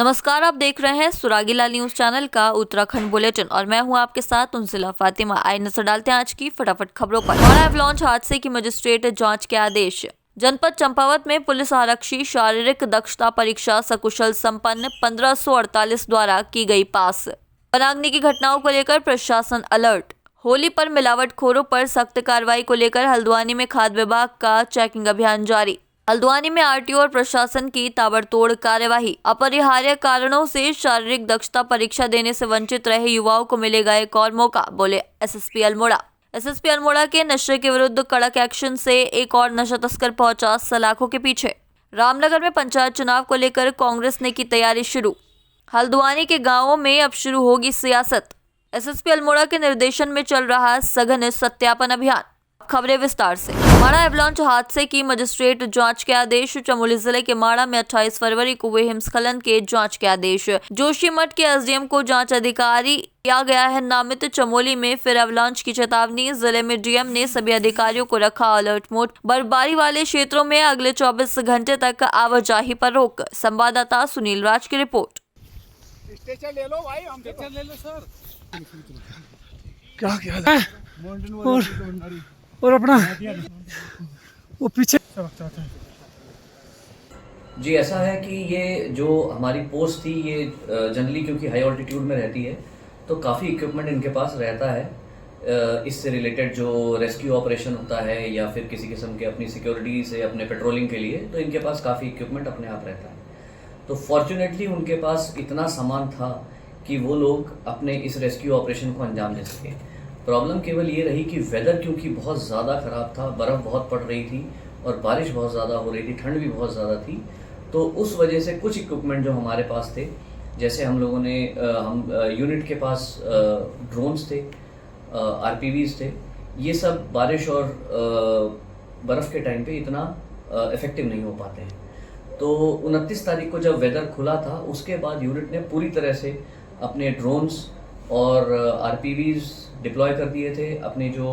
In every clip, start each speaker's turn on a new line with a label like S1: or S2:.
S1: नमस्कार, आप देख रहे हैं सुरागीलाल न्यूज चैनल का उत्तराखंड बुलेटिन और मैं हूं आपके साथ उनसिला फातिमा। आइए नजर डालते हैं आज की फटाफट खबरों पर। माड़ा एवलांच हादसे की मजिस्ट्रेट जांच के आदेश। जनपद चंपावत में पुलिस आरक्षी शारीरिक दक्षता परीक्षा सकुशल संपन्न 1548 द्वारा की गई पास। वनाग्नि की घटनाओं को लेकर प्रशासन अलर्ट। होली पर मिलावटखोरों पर सख्त कार्रवाई को लेकर हल्द्वानी में खाद्य विभाग का चेकिंग अभियान जारी। हल्द्वानी में आरटीओ और प्रशासन की ताबड़तोड़ कार्यवाही। अपरिहार्य कारणों से शारीरिक दक्षता परीक्षा देने से वंचित रहे युवाओं को मिलेगा एक और मौका, बोले एसएसपी अल्मोड़ा। एसएसपी अल्मोड़ा के नशे के विरुद्ध कड़क एक्शन से एक और नशा तस्कर पहुंचा सलाखों के पीछे। रामनगर में पंचायत चुनाव को लेकर कांग्रेस ने की तैयारी शुरू। हल्द्वानी के गांवों में अब शुरू होगी सियासत। एसएसपी अल्मोड़ा के निर्देशन में चल रहा सघन सत्यापन अभियान। खबरें विस्तार से। माड़ा एवलांच हादसे की मजिस्ट्रेट जांच के आदेश। चमोली जिले के माड़ा में 28 फरवरी को हुए हिमस्खलन के जांच के आदेश। जोशीमठ के एसडीएम को जांच अधिकारी किया गया है नामित। चमोली में फिर एवलांच की चेतावनी। जिले में डीएम ने सभी अधिकारियों को रखा अलर्ट मोड। बर्फबारी वाले क्षेत्रों में अगले 24 घंटे तक आवाजाही पर रोक। संवाददाता सुनील राज की रिपोर्ट।
S2: स्टेशन ले लो भाई, हम स्टेशन ले लो सर।
S3: क्या और अपना वो पीछे।
S4: जी ऐसा है कि ये जो हमारी पोस्ट थी ये जनरली क्योंकि हाई ऑल्टीट्यूड में रहती है तो काफ़ी इक्विपमेंट इनके पास रहता है। इससे रिलेटेड जो रेस्क्यू ऑपरेशन होता है या फिर किसी किस्म के अपनी सिक्योरिटी से अपने पेट्रोलिंग के लिए तो इनके पास काफ़ी इक्विपमेंट अपने आप रहता है। तो फॉर्चुनेटली उनके पास इतना सामान था कि वो लोग अपने इस रेस्क्यू ऑपरेशन को अंजाम दे सके। प्रॉब्लम केवल ये रही कि वेदर क्योंकि बहुत ज़्यादा ख़राब था, बर्फ़ बहुत पड़ रही थी और बारिश बहुत ज़्यादा हो रही थी, ठंड भी बहुत ज़्यादा थी, तो उस वजह से कुछ इक्विपमेंट जो हमारे पास थे, जैसे हम लोगों ने हम यूनिट के पास ड्रोन्स थे, आरपीवीज थे, ये सब बारिश और बर्फ़ के टाइम पे इतना इफ़ेक्टिव नहीं हो पाते हैं। तो 29 तारीख को जब वेदर खुला था उसके बाद यूनिट ने पूरी तरह से अपने ड्रोन्स और आरपीवीज डिप्लॉय कर दिए थे। अपने जो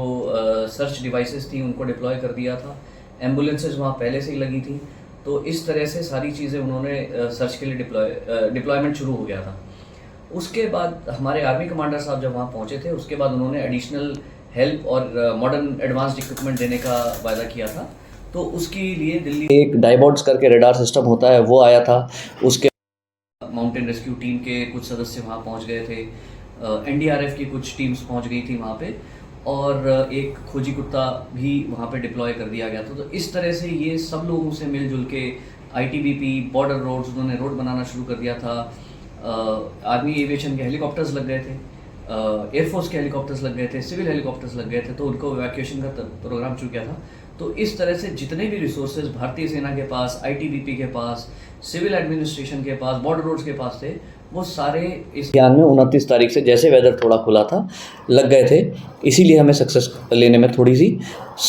S4: सर्च डिवाइसेस थी उनको डिप्लॉय कर दिया था। एम्बुलेंसेज वहाँ पहले से ही लगी थी। तो इस तरह से सारी चीज़ें उन्होंने सर्च के लिए डिप्लॉयमेंट शुरू हो गया था। उसके बाद हमारे आर्मी कमांडर साहब जब वहाँ पहुँचे थे उसके बाद उन्होंने एडिशनल हेल्प और मॉडर्न एडवांस्ड इक्विपमेंट देने का वायदा किया था। तो उसके लिए दिल्ली एक डाइबॉट्स करके रेडार सिस्टम होता है वो आया था। उसके माउंटेन रेस्क्यू टीम के कुछ सदस्य वहाँ पहुँच गए थे। एनडीआरएफ की कुछ टीम्स पहुँच गई थी वहाँ पे और एक खोजी कुत्ता भी वहाँ पे डिप्लॉय कर दिया गया था। तो इस तरह से ये सब लोगों से मिलजुल के आईटीबीपी, बॉर्डर रोड्स, उन्होंने रोड बनाना शुरू कर दिया था। आर्मी एविएशन के हेलीकॉप्टर्स लग गए थे, एयरफोर्स के हेलीकॉप्टर्स लग गए थे, सिविल हेलीकॉप्टर्स लग गए थे, तो उनको इवैक्यूएशन का प्रोग्राम शुरू किया था। तो इस तरह से जितने भी रिसोर्सेज भारतीय सेना के पास, आईटीबीपी के पास, सिविल एडमिनिस्ट्रेशन के पास, बॉर्डर रोड्स के पास थे, वो सारे इस अभियान में 29 तारीख से जैसे वेदर थोड़ा खुला था लग गए थे। इसीलिए हमें सक्सेस लेने में थोड़ी सी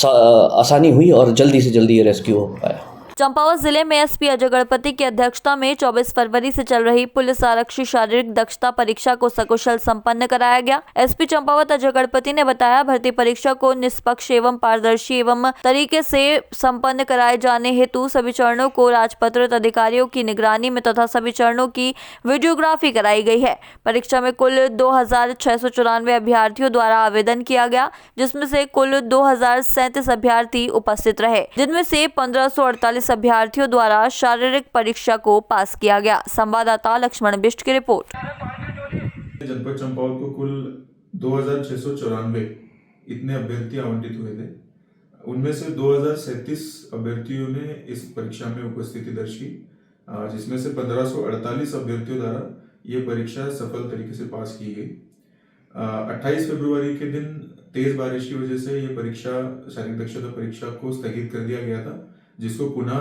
S4: आसानी हुई और जल्दी से जल्दी ये रेस्क्यू हो पाया।
S1: चंपावत जिले में एसपी अजय गणपति की अध्यक्षता में 24 फरवरी से चल रही पुलिस आरक्षी शारीरिक दक्षता परीक्षा को सकुशल संपन्न कराया गया। एसपी चंपावत अजय गणपति ने बताया, भर्ती परीक्षा को निष्पक्ष एवं पारदर्शी एवं तरीके से संपन्न कराए जाने हेतु सभी चरणों को राजपत्रित अधिकारियों की निगरानी में तथा सभी चरणों की वीडियोग्राफी कराई गई है। परीक्षा में कुल 2694 अभ्यर्थियों द्वारा आवेदन किया गया, जिसमें से कुल 2037 अभ्यर्थी उपस्थित रहे, जिनमें से 1548 अभ्यर्थियों द्वारा शारीरिक परीक्षा को पास किया गया। संवाददाता लक्ष्मण बिष्ट की रिपोर्ट।
S5: जनपद चंपावत को कुल 2694 इतने अभ्यर्थी आवंटित हुए थे। उनमें से 2037 अभ्यर्थियों ने इस परीक्षा में उपस्थिति दर्ज की, जिसमें से 1548 अभ्यर्थियों द्वारा ये परीक्षा सफल तरीके से पास की गई। 28 फरवरी के दिन तेज बारिश की वजह से ये परीक्षा, शारीरिक दक्षता परीक्षा को स्थगित कर दिया गया था, जिसको पुनः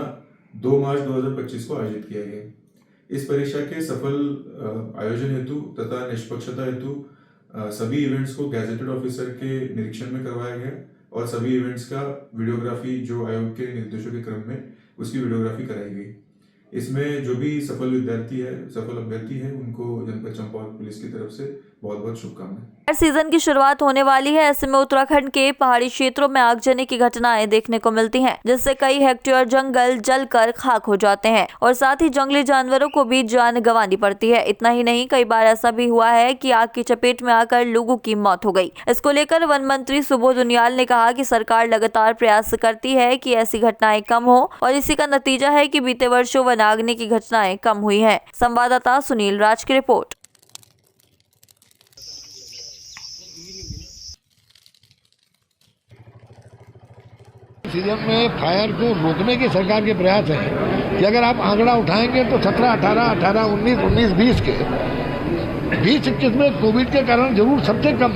S5: 2 मार्च 2025 को आयोजित किया गया। इस परीक्षा के सफल आयोजन हेतु तथा निष्पक्षता हेतु सभी इवेंट्स को गैजेटेड ऑफिसर के निरीक्षण में करवाया गया और सभी इवेंट्स का वीडियोग्राफी जो आयोग के निर्देशों के क्रम में उसकी वीडियोग्राफी कराई गई। इसमें जो भी सफल अभ्यर्थी है उनको जनपद चंपावत पुलिस की तरफ से बहुत बहुत शुभकामनाएं।
S1: हर सीजन की शुरुआत होने वाली है, ऐसे में उत्तराखंड के पहाड़ी क्षेत्रों में आगजनी की घटनाएं देखने को मिलती हैं, जिससे कई हेक्टेयर जंगल जलकर खाक हो जाते हैं और साथ ही जंगली जानवरों को भी जान गंवानी पड़ती है। इतना ही नहीं, कई बार ऐसा भी हुआ है कि आग की चपेट में आकर लोगों की मौत हो गई। इसको लेकर वन मंत्री सुबोध उनियाल ने कहा कि सरकार लगातार प्रयास करती है कि ऐसी घटनाएं कम हो और इसी का नतीजा है कि बीते वर्षों वनाग्नि की घटनाएं कम हुई है। संवाददाता सुनील राज की रिपोर्ट।
S6: सीजन में फायर को रोकने के सरकार के प्रयास है कि अगर आप आंकड़ा उठाएंगे तो 17, 18, 19, 20 के 20-21 में कोविड के कारण जरूर सबसे कम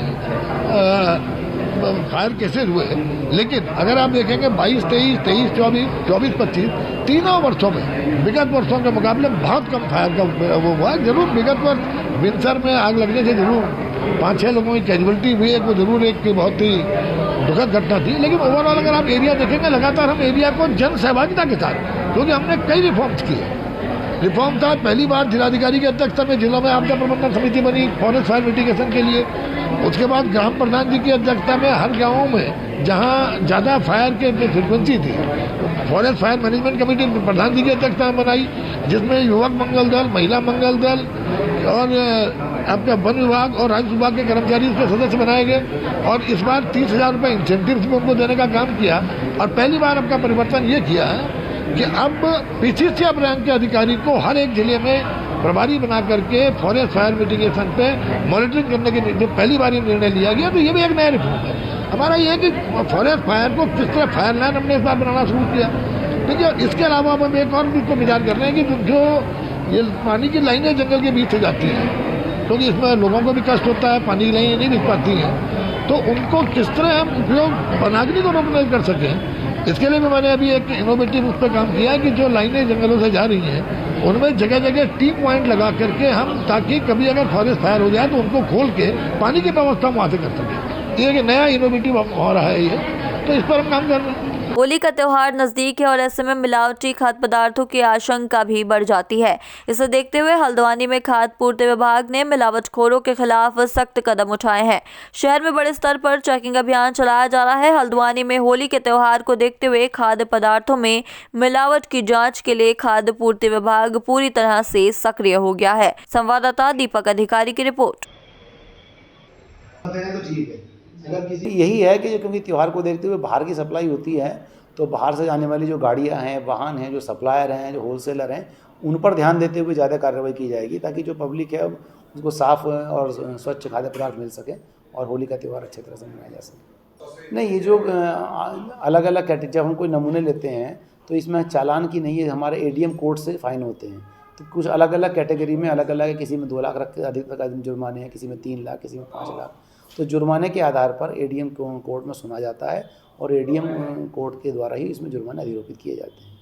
S6: फायर केसेस हुए, लेकिन अगर आप देखेंगे 22, 23, 24, 25 तीनों वर्षों में विगत वर्षों के मुकाबले बहुत कम फायर का वो हुआ। जरूर विगत वर्ष विंटर में आग लगने से जरूर 5-6 लोगों की कैजुअलिटी हुई है, वो जरूर एक बहुत ही दुखद घटना थी, लेकिन ओवरऑल अगर आप एरिया देखेंगे लगातार हम एरिया को जन सहभागिता के साथ, क्योंकि हमने कई रिफॉर्म्स किए। रिफॉर्म था पहली बार जिलाधिकारी की अध्यक्षता में जिलों में आपदा प्रबंधन समिति बनी फॉरेस्ट फायर मिटिगेशन के लिए। उसके बाद ग्राम प्रधान जी की अध्यक्षता में हर गाँव में जहाँ ज़्यादा फायर के फ्रिक्वेंसी थी फॉरेस्ट फायर मैनेजमेंट कमेटी प्रधान जी की अध्यक्षता में बनाई, जिसमें युवक मंगल दल, महिला मंगल दल और आपका वन विभाग और राजस्व विभाग के कर्मचारी उसके सदस्य बनाए गए और इस बार 30,000 रुपये इंसेंटिव्स में उनको देने का काम किया। और पहली बार आपका परिवर्तन ये किया है कि अब PCC रैंक के अधिकारी को हर एक जिले में प्रभारी बना करके फॉरेस्ट फायर मिटिगेशन पे मॉनिटरिंग करने के जो पहली बार ये निर्णय लिया गया, तो ये भी एक नया रिफॉर्म है हमारा। ये है कि फॉरेस्ट फायर को किस तरह फायर लाइन हमने इस बार बनाना शुरू किया। देखिए, इसके अलावा हम एक और भी इसको विचार कर रहे हैं कि जो ये पानी की लाइनें जंगल के बीच से जाती हैं, क्योंकि इसमें लोगों को भी कष्ट होता है, पानी की लाइनें नहीं दिख पाती हैं, तो उनको किस तरह हम उपयोग वनाग्नि को रोकने कर सकें। इसके लिए भी मैंने अभी एक इनोवेटिव उस पर काम किया है कि जो लाइनें जंगलों से जा रही हैं उनमें जगह जगह टी पॉइंट लगा करके हम, ताकि कभी अगर फॉरेस्ट फायर हो जाए तो उनको खोल के पानी की व्यवस्था वहाँ से कर सकें। ये एक नया इनोवेटिव हो रहा है ये, तो इस पर हम काम कर रहे हैं।
S1: होली का त्योहार नजदीक है और ऐसे में मिलावटी खाद्य पदार्थों की आशंका भी बढ़ जाती है। इसे देखते हुए हल्द्वानी में खाद्य पूर्ति विभाग ने मिलावटखोरों के खिलाफ सख्त कदम उठाए हैं। शहर में बड़े स्तर पर चेकिंग अभियान चलाया जा रहा है। हल्द्वानी में होली के त्योहार को देखते हुए खाद्य पदार्थों में मिलावट की जाँच के लिए खाद्य पूर्ति विभाग पूरी तरह से सक्रिय हो गया है। संवाददाता दीपक अधिकारी की रिपोर्ट।
S7: यही है कि क्योंकि त्यौहार को देखते हुए बाहर की सप्लाई होती है, तो बाहर से जाने वाली जो गाड़ियां हैं, वाहन हैं, जो सप्लायर हैं, जो होलसेलर हैं, उन पर ध्यान देते हुए ज़्यादा कार्रवाई की जाएगी, ताकि जो पब्लिक है उसको साफ़ और स्वच्छ खाद्य पदार्थ मिल सके और होली का त्यौहार अच्छी तरह से मनाया जा सके। नहीं, ये जो अलग अलग कैटेगरी, जब हम कोई नमूने लेते हैं तो इसमें चालान की नहीं है, हमारे ADM कोड से फ़ाइन होते हैं। तो कुछ अलग अलग कैटेगरी में अलग अलग है, किसी में 2 लाख रख के अधिक तक जुर्माने हैं, किसी में 3 लाख, किसी में 5 लाख। तो जुर्माने के आधार पर ADM कोर्ट में सुना जाता है और ADM कोर्ट के द्वारा ही इसमें जुर्माने अधिरोपित किए जाते हैं।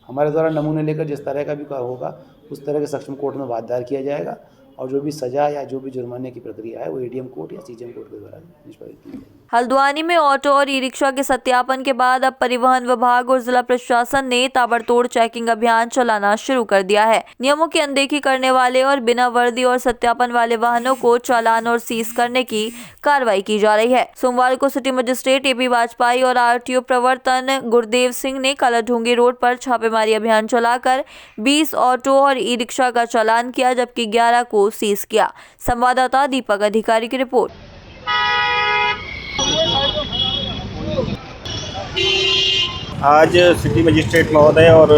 S7: हमारे द्वारा नमूने लेकर जिस तरह का भी होगा उस तरह के सक्षम कोर्ट में वाद दायर किया जाएगा और जो भी सजा या जो भी जुर्माने की प्रक्रिया है वो ADM कोर्ट या CGM कोर्ट के द्वारा निष्पादित की जाएगी।
S1: हल्द्वानी में ऑटो और ई-रिक्शा के सत्यापन के बाद अब परिवहन विभाग और जिला प्रशासन ने ताबड़तोड़ चेकिंग अभियान चलाना शुरू कर दिया है। नियमों की अनदेखी करने वाले और बिना वर्दी और सत्यापन वाले वाहनों को चालान और सीज करने की कार्रवाई की जा रही है। सोमवार को सिटी मजिस्ट्रेट AP वाजपेयी और RTO प्रवर्तन गुरदेव सिंह ने कालाढूंगी रोड पर छापेमारी अभियान चलाकर 20 ऑटो और ई-रिक्शा का चालान किया, जबकि 11 को सीज किया। संवाददाता दीपक अधिकारी की रिपोर्ट।
S8: आज सिटी मजिस्ट्रेट महोदय और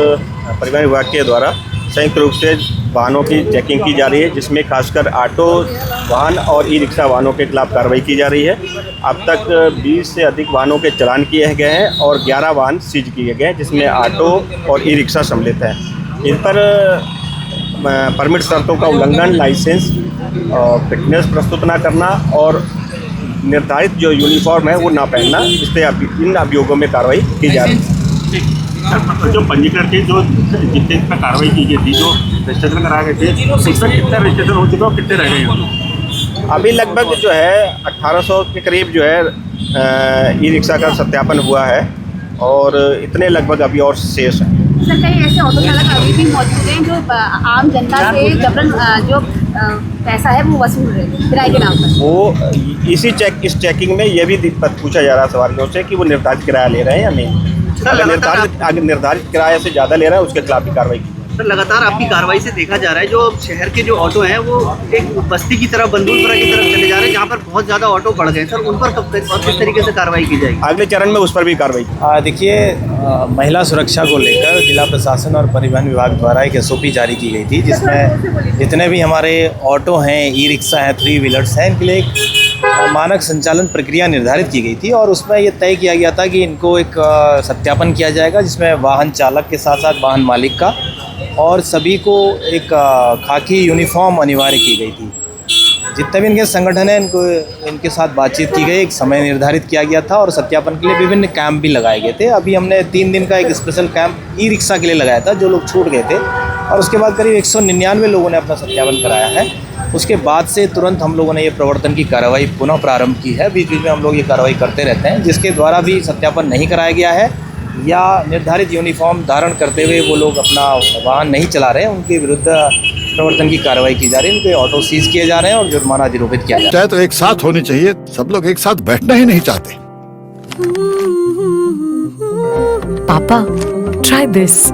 S8: परिवहन विभाग के द्वारा संयुक्त रूप से वाहनों की चेकिंग की जा रही है, जिसमें खासकर ऑटो वाहन और ई-रिक्शा वाहनों के खिलाफ कार्रवाई की जा रही है। अब तक 20 से अधिक वाहनों के चालान किए गए हैं और 11 वाहन सीज किए गए हैं, जिसमें ऑटो और ई-रिक्शा सम्मिलित है। इन पर परमिट शर्तों का उल्लंघन, लाइसेंस और फिटनेस प्रस्तुत न करना और निर्धारित जो यूनिफॉर्म है वो ना पहनना, इस पर इन अभियोगों में कार्रवाई की जा रही है।
S9: जो पंजीकरण के जो जितने पर कार्रवाई की गई थी, जो रजिस्ट्रेशन कराए गए थे, उसमें कितने रजिस्ट्रेशन हो चुके और कितने रह गए हैं?
S8: अभी लगभग जो है 1800 के करीब जो है ई-रिक्शा का सत्यापन हुआ है और इतने लगभग अभी और शेष हैं।
S10: सर, कई ऐसे ऑटो चालक अभी भी मौजूद हैं जो आम जनता से जबरन जो पैसा है वो वसूल रहे हैं किराए के नाम पर।
S8: वो इस चेकिंग में ये भी पूछा जा रहा है सवाल से कि वो निर्धारित किराया ले रहे हैं या नहीं। अगर निर्धारित किराए से ज़्यादा ले रहा है उसके खिलाफ भी कार्रवाई की।
S11: सर लगातार आपकी कार्रवाई से देखा जा रहा है जो शहर के जो ऑटो हैं वो एक बस्ती की तरफ बंदूलपुरा की तरफ चले जा रहे हैं जहाँ पर बहुत ज़्यादा ऑटो बढ़ गए। सर उन पर कब और किस तरीके से कार्रवाई की जाएगी?
S8: अगले चरण में उस पर भी कार्रवाई।
S12: देखिए, महिला सुरक्षा को लेकर जिला प्रशासन और परिवहन विभाग द्वारा एक SOP जारी की गई थी जिसमें जितने भी हमारे ऑटो हैं, ई रिक्शा हैं, 3 व्हीलर्स हैं, इनके लिए एक मानक संचालन प्रक्रिया निर्धारित की गई थी और उसमें ये तय किया गया था कि इनको एक सत्यापन किया जाएगा जिसमें वाहन चालक के साथ साथ वाहन मालिक का और सभी को एक खाकी यूनिफॉर्म अनिवार्य की गई थी। जितने भी इनके संगठन हैं इनके साथ बातचीत की गई, एक समय निर्धारित किया गया था और सत्यापन के लिए विभिन्न कैंप भी लगाए गए थे। अभी हमने 3 दिन का एक स्पेशल कैंप ई रिक्शा के लिए लगाया था जो लोग छूट गए थे और उसके बाद करीब 199 लोगों ने अपना सत्यापन कराया है। उसके बाद से तुरंत हम लोगों ने ये प्रवर्तन की कार्रवाई पुनः प्रारंभ की है। बीच बीच में हम लोग ये कार्रवाई करते रहते हैं। जिसके द्वारा भी सत्यापन नहीं कराया गया है या निर्धारित यूनिफॉर्म धारण करते हुए वो लोग अपना वाहन नहीं चला रहे हैं, उनके विरुद्ध प्रवर्तन की कार्रवाई की जा रही है। उनके ऑटो सीज किए जा रहे हैं और जुर्माना अधिरोपित किया जा रहा है।
S6: तो एक साथ होनी चाहिए, सब लोग एक साथ बैठना ही नहीं चाहते।
S13: पापा ट्राई दिस।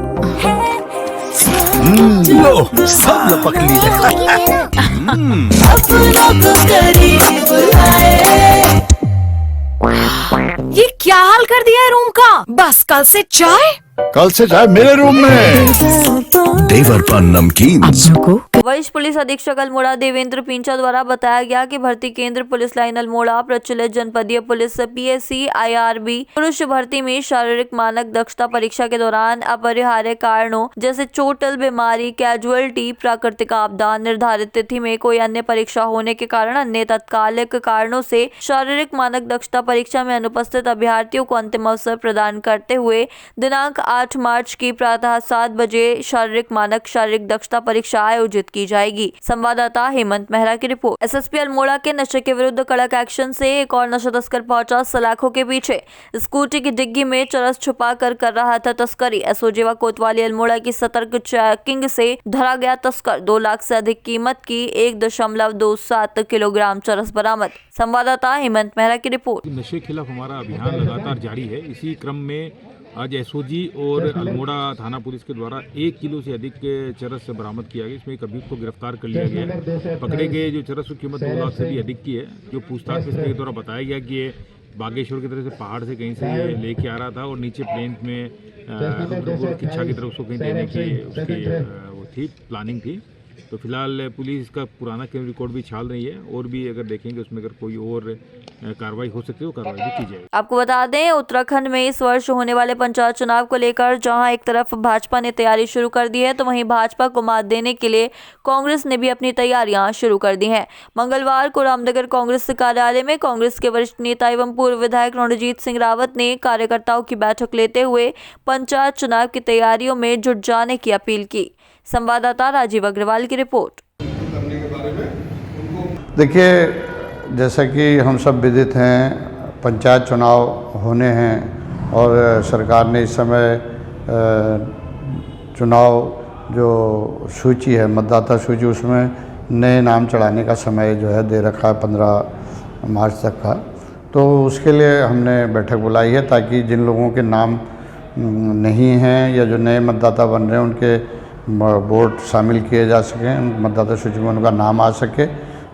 S6: लो सब लपक ली है।
S13: ये क्या हाल कर दिया है रूम का? बस कल से चाय
S6: मेरे रूम में। देवर पान नमकीन।
S1: वरिष्ठ पुलिस अधीक्षक अल्मोड़ा देवेंद्र पिंचा द्वारा बताया गया कि भर्ती केंद्र पुलिस लाइन अल्मोड़ा प्रचलित जनपदीय पुलिस PSC IRB पुरुष भर्ती में शारीरिक मानक दक्षता परीक्षा के दौरान अपरिहार्य कारणों जैसे चोटल, बीमारी, कैजुअलिटी, प्राकृतिक आपदा, निर्धारित तिथि में कोई अन्य परीक्षा होने के कारण अन्य तत्कालिक कारणों से शारीरिक मानक दक्षता परीक्षा में अनुपस्थित अभ्यर्थियों को अंतिम अवसर प्रदान करते हुए दिनांक 8 मार्च की प्रातः 7 बजे शारीरिक दक्षता परीक्षा आयोजित की जाएगी। संवाददाता हेमंत मेहरा की रिपोर्ट। SSP अल्मोड़ा के नशे के विरुद्ध कड़क एक्शन से एक और नशा तस्कर पहुंचा सलाखों के पीछे। स्कूटी की डिग्गी में चरस छुपा कर रहा था तस्करी। SOJ व कोतवाली अल्मोड़ा की सतर्क चेकिंग से धरा गया तस्कर। 2 लाख से अधिक कीमत की 1.27 किलोग्राम चरस बरामद। संवाददाता हेमंत मेहरा की रिपोर्ट।
S9: नशे के खिलाफ हमारा अभियान लगातार जारी है। इसी क्रम में आज SOG और अल्मोड़ा थाना पुलिस के द्वारा 1 किलो से अधिक चरस बरामद किया गया। इसमें एक अभियुक्त को गिरफ्तार कर लिया गया है। पकड़े गए जो चरस की कीमत 2 लाख से भी अधिक की है। जो पूछताछ के द्वारा बताया गया कि ये बागेश्वर की तरफ से पहाड़ से कहीं से ये लेके आ रहा था और नीचे प्लेन में किच्छा की तरफ उसको कहीं देने की उसकी वो थी प्लानिंग थी। तो फिलहाल पुलिस का पुराना क्राइम रिकॉर्ड भी छाल रही है और भी अगर देखेंगे उसमें अगर कोई और कार्रवाई हो सकती है तो कार्रवाई भी की जाएगी।
S1: आपको बता दें, उत्तराखंड में इस वर्ष होने वाले पंचायत चुनाव को लेकर जहां एक तरफ भाजपा ने तैयारी शुरू कर दी है तो वहीं भाजपा को मात देने के लिए कांग्रेस ने भी अपनी तैयारियां शुरू कर दी हैं। मंगलवार को रामनगर कांग्रेस कार्यालय में कांग्रेस के वरिष्ठ नेता एवं पूर्व विधायक रणजीत सिंह रावत ने कार्यकर्ताओं की बैठक लेते हुए पंचायत चुनाव की तैयारियों में जुट जाने की अपील की। संवाददाता राजीव अग्रवाल की रिपोर्ट।
S14: देखिए, जैसा कि हम सब विदित हैं, पंचायत चुनाव होने हैं और सरकार ने इस समय चुनाव जो सूची है, मतदाता सूची, उसमें नए नाम चढ़ाने का समय जो है दे रखा है 15 मार्च तक का। तो उसके लिए हमने बैठक बुलाई है ताकि जिन लोगों के नाम नहीं हैं या जो नए मतदाता बन रहे हैं उनके वोट शामिल किए जा सकें, मतदाता सूची में उनका नाम आ सके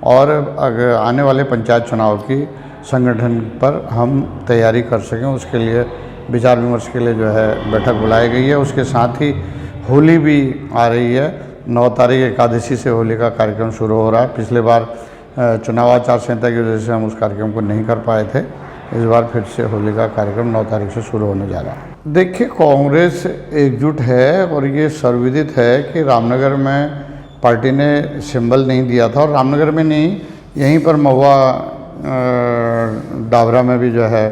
S14: और अगर आने वाले पंचायत चुनाव की संगठन पर हम तैयारी कर सकें, उसके लिए विचार विमर्श के लिए जो है बैठक बुलाई गई है। उसके साथ ही होली भी आ रही है। 9 तारीख एकादशी से होली का कार्यक्रम शुरू हो रहा है। पिछले बार चुनाव आचार संहिता की वजह से हम उस कार्यक्रम को नहीं कर पाए थे। इस बार फिर से होली का कार्यक्रम 9 तारीख से शुरू होने जा रहा है। देखिए, कांग्रेस एकजुट है और ये सर्वविदित है कि रामनगर में पार्टी ने सिंबल नहीं दिया था और रामनगर में नहीं, यहीं पर महुआ डाबरा में भी जो है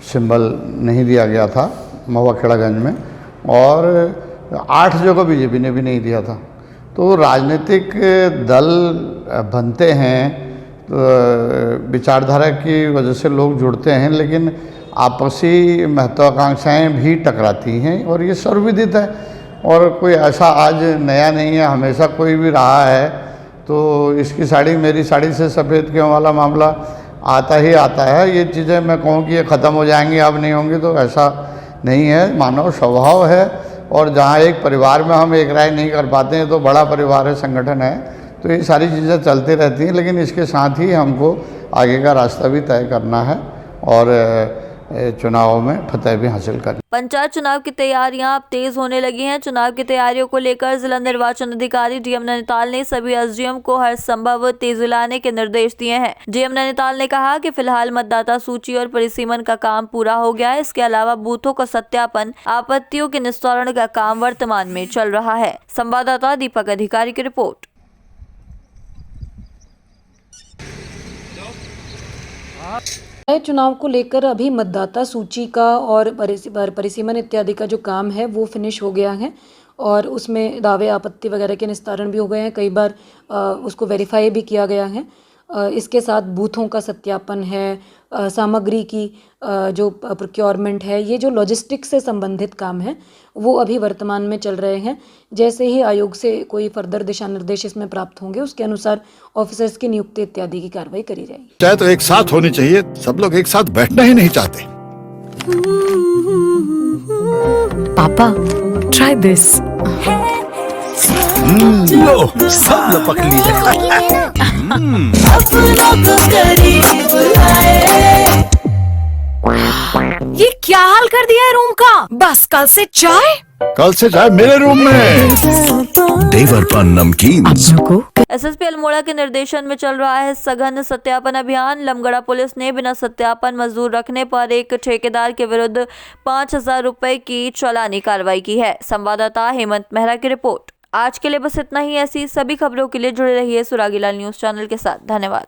S14: सिंबल नहीं दिया गया था, महुआ खेड़ागंज में, और 8 जगह बीजेपी ने भी नहीं दिया था। तो राजनीतिक दल बनते हैं तो विचारधारा की वजह से लोग जुड़ते हैं, लेकिन आपसी महत्वाकांक्षाएं भी टकराती हैं और ये सर्वविदित है। और कोई ऐसा आज नया नहीं है, हमेशा कोई भी रहा है तो इसकी साड़ी मेरी साड़ी से सफ़ेद क्यों वाला मामला आता ही आता है। ये चीज़ें मैं कहूँ कि ये ख़त्म हो जाएंगी, अब नहीं होंगी, तो ऐसा नहीं है। मानव स्वभाव है, और जहाँ एक परिवार में हम एक राय नहीं कर पाते हैं तो बड़ा परिवार है, संगठन है, तो ये सारी चीज़ें चलती रहती हैं। लेकिन इसके साथ ही हमको आगे का रास्ता भी तय करना है और चुनाव में फतह भी हासिल करनी।
S1: पंचायत चुनाव की तैयारियां अब तेज होने लगी हैं। चुनाव की तैयारियों को लेकर जिला निर्वाचन अधिकारी डीएम नैनीताल ने सभी एसडीएम को हर संभव तेजी लाने के निर्देश दिए हैं। डीएम नैनीताल ने कहा कि फिलहाल मतदाता सूची और परिसीमन का काम पूरा हो गया है। इसके अलावा बूथों का सत्यापन, आपत्तियों के निस्तारण का काम वर्तमान में चल रहा है। संवाददाता दीपक अधिकारी की रिपोर्ट।
S15: चुनाव को लेकर अभी मतदाता सूची का और परिसीमन इत्यादि का जो काम है वो फिनिश हो गया है, और उसमें दावे आपत्ति वगैरह के निस्तारण भी हो गए हैं। कई बार उसको वेरीफाई भी किया गया है। इसके साथ बूथों का सत्यापन है, सामग्री की जो प्रोक्योरमेंट है, ये जो लॉजिस्टिक्स से संबंधित काम है वो अभी वर्तमान में चल रहे हैं। जैसे ही आयोग से कोई फर्दर दिशा निर्देश इसमें प्राप्त होंगे उसके अनुसार ऑफिसर्स की नियुक्ति इत्यादि की कार्रवाई करी जाएगी।
S6: चाहे तो एक साथ होनी चाहिए, सब लोग एक साथ बैठना ही नहीं चाहते।
S13: पापा ट्राई दिस।
S6: लो सब लपक लिए।
S13: ये क्या हाल कर दिया है रूम का? बस कल से चाय
S6: मेरे रूम में। देवर पान नमकीन।
S1: एसएसपी अल्मोड़ा के निर्देशन में चल रहा है सघन सत्यापन अभियान। लमगड़ा पुलिस ने बिना सत्यापन मजदूर रखने पर एक ठेकेदार के विरुद्ध 5,000 रुपए की चालानी कार्रवाई की है। संवाददाता हेमंत मेहरा की रिपोर्ट। आज के लिए बस इतना ही। ऐसी सभी खबरों के लिए जुड़े रहिए सुरागीलाल न्यूज चैनल के साथ। धन्यवाद।